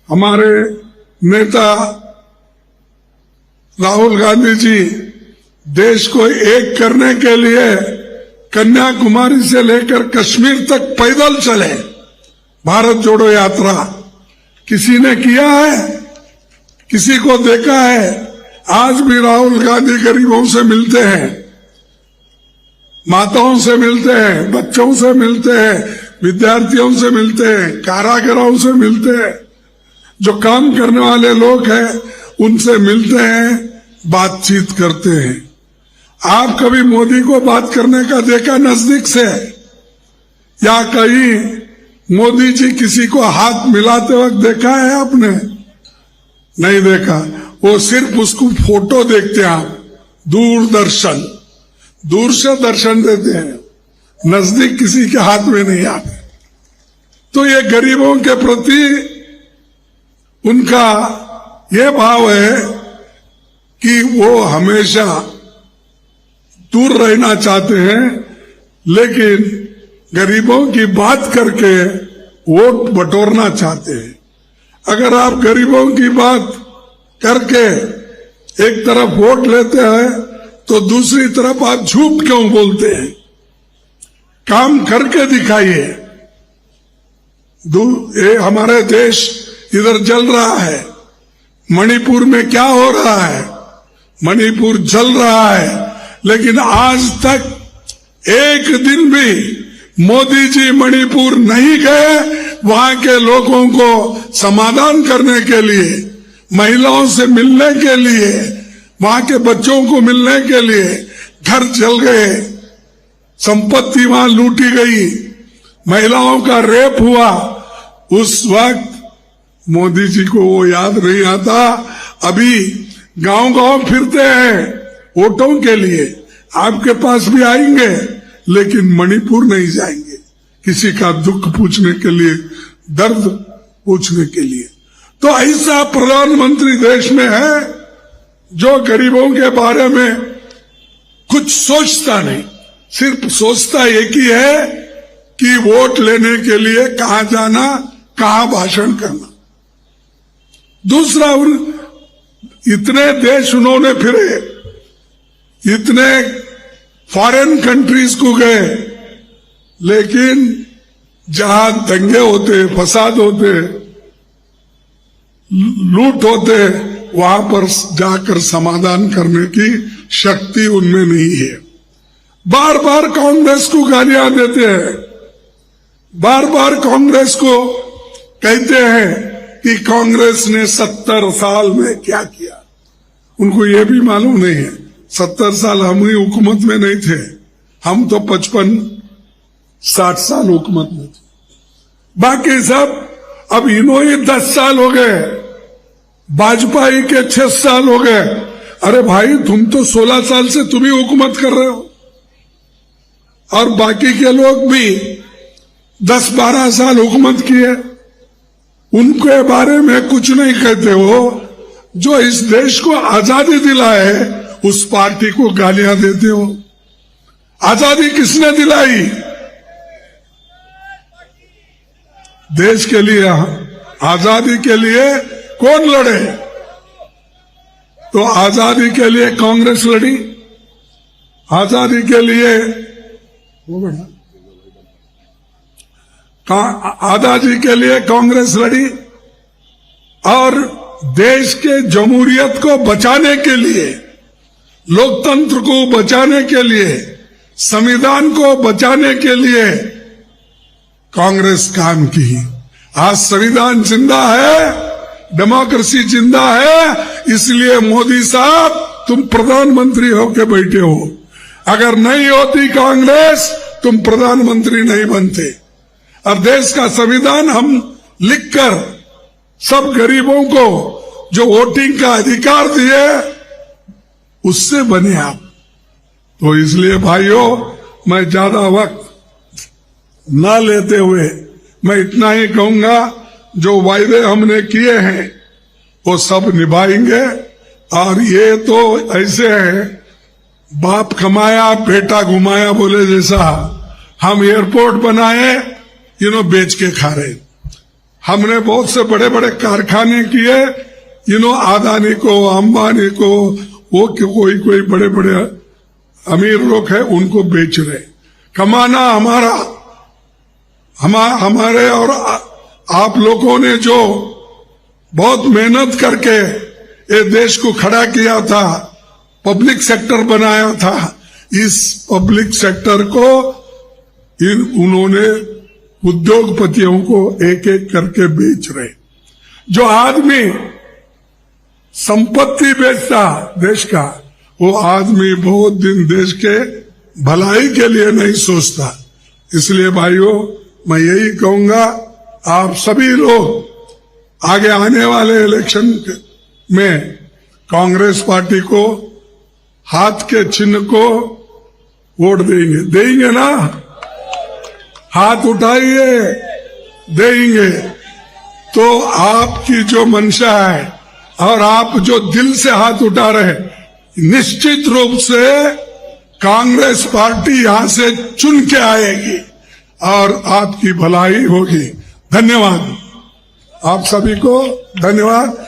हमारे नेता राहुल गांधी जी देश को एक करने के लिए कन्याकुमारी से लेकर कश्मीर तक पैदल चले। भारत जोड़ो यात्रा किसी ने किया है? किसी को देखा है? आज भी राहुल गांधी गरीबों से मिलते हैं, माताओं से मिलते हैं, बच्चों से मिलते हैं, विद्यार्थियों से मिलते हैं, कारागिरों से मिलते हैं, जो काम करने वाले लोग हैं उनसे मिलते हैं, बातचीत करते हैं। आप कभी मोदी को बात करने का देखा नजदीक से? या कहीं मोदी जी किसी को हाथ मिलाते वक्त देखा है आपने? नहीं देखा। वो सिर्फ उसको फोटो देखते हैं आप, दूरदर्शन, दूर से दर्शन देते हैं, नजदीक किसी के हाथ में नहीं आते। तो ये गरीबों के प्रति उनका ये भाव है कि वो हमेशा दूर रहना चाहते हैं, लेकिन गरीबों की बात करके वोट बटोरना चाहते हैं। अगर आप गरीबों की बात करके एक तरफ वोट लेते हैं तो दूसरी तरफ आप झूठ क्यों बोलते हैं? काम करके दिखाइए। ये हमारे देश इधर जल रहा है, मणिपुर में क्या हो रहा है? मणिपुर जल रहा है, लेकिन आज तक एक दिन भी मोदी जी मणिपुर नहीं गए वहां के लोगों को समाधान करने के लिए, महिलाओं से मिलने के लिए, वहां के बच्चों को मिलने के लिए। घर जल गए, संपत्ति वहां लूटी गई, महिलाओं का रेप हुआ। उस वक्त मोदी जी को वो याद नहीं आता। अभी गांव-गांव फिरते हैं वोटों के लिए, आपके पास भी आएंगे, लेकिन मणिपुर नहीं जाएंगे किसी का दुख पूछने के लिए, दर्द पूछने के लिए। तो ऐसा प्रधानमंत्री देश में है जो गरीबों के बारे में कुछ सोचता नहीं, सिर्फ सोचता एक ही है कि वोट लेने के लिए कहां जाना, कहां भाषण करना। दूसरा, इतने देश उन्होंने फिरे, इतने फॉरेन कंट्रीज को गए, लेकिन जहां दंगे होते, फसाद होते, लूट होते, वहां पर जाकर समाधान करने की शक्ति उनमें नहीं है। बार बार कांग्रेस को गालियां देते हैं, बार बार कांग्रेस को कहते हैं कि कांग्रेस ने 70 साल में क्या किया। उनको ये भी मालूम नहीं है 70 साल हम ही हुकूमत में नहीं थे, हम तो 55-60 साल हुकूमत में थे। बाकी सब अब इन्होंने 10 साल हो गए, वाजपेयी के 6 साल हो गए। अरे भाई, तुम तो 16 साल से तुम ही हुकूमत कर रहे हो, और बाकी के लोग भी 10-12 साल हुकूमत किए। उनके बारे में कुछ नहीं कहते हो। जो इस देश को आजादी दिलाए उस पार्टी को गालियां देते हो। आजादी किसने दिलाई? देश के लिए, आजादी के लिए कौन लड़े? तो आजादी के लिए कांग्रेस लड़ी, आजादी के लिए आजादी के लिए कांग्रेस लड़ी, और देश के जमहूरियत को बचाने के लिए, लोकतंत्र को बचाने के लिए, संविधान को बचाने के लिए कांग्रेस काम की। आज संविधान जिंदा है, डेमोक्रेसी जिंदा है, इसलिए मोदी साहब तुम प्रधानमंत्री होके बैठे हो। अगर नहीं होती कांग्रेस, तुम प्रधानमंत्री नहीं बनते। और देश का संविधान हम लिखकर सब गरीबों को जो वोटिंग का अधिकार दिए, उससे बने आप। तो इसलिए भाइयों, मैं ज्यादा वक्त न लेते हुए मैं इतना ही कहूंगा, जो वायदे हमने किए हैं वो सब निभाएंगे। और ये तो ऐसे है, बाप कमाया बेटा घुमाया बोले जैसा, हम एयरपोर्ट बनाए, बेच के खा रहे। हमने बहुत से बड़े बड़े कारखाने किए, अदानी को, अंबानी को, वो कोई बड़े बड़े अमीर लोग हैं, उनको बेच रहे। कमाना हमारे और आप लोगों ने जो बहुत मेहनत करके ये देश को खड़ा किया था, पब्लिक सेक्टर बनाया था, इस पब्लिक सेक्टर को उन्होंने उद्योगपतियों को एक एक करके बेच रहे। जो आदमी संपत्ति बेचता देश का, वो आदमी बहुत दिन देश के भलाई के लिए नहीं सोचता। इसलिए भाइयों, मैं यही कहूंगा, आप सभी लोग आगे आने वाले इलेक्शन में कांग्रेस पार्टी को, हाथ के चिन्ह को वोट देंगे ना? हाथ उठाइए, देंगे। तो आपकी जो मंशा है और आप जो दिल से हाथ उठा रहे, निश्चित रूप से कांग्रेस पार्टी यहां से चुन के आएगी और आपकी भलाई होगी। धन्यवाद, आप सभी को धन्यवाद।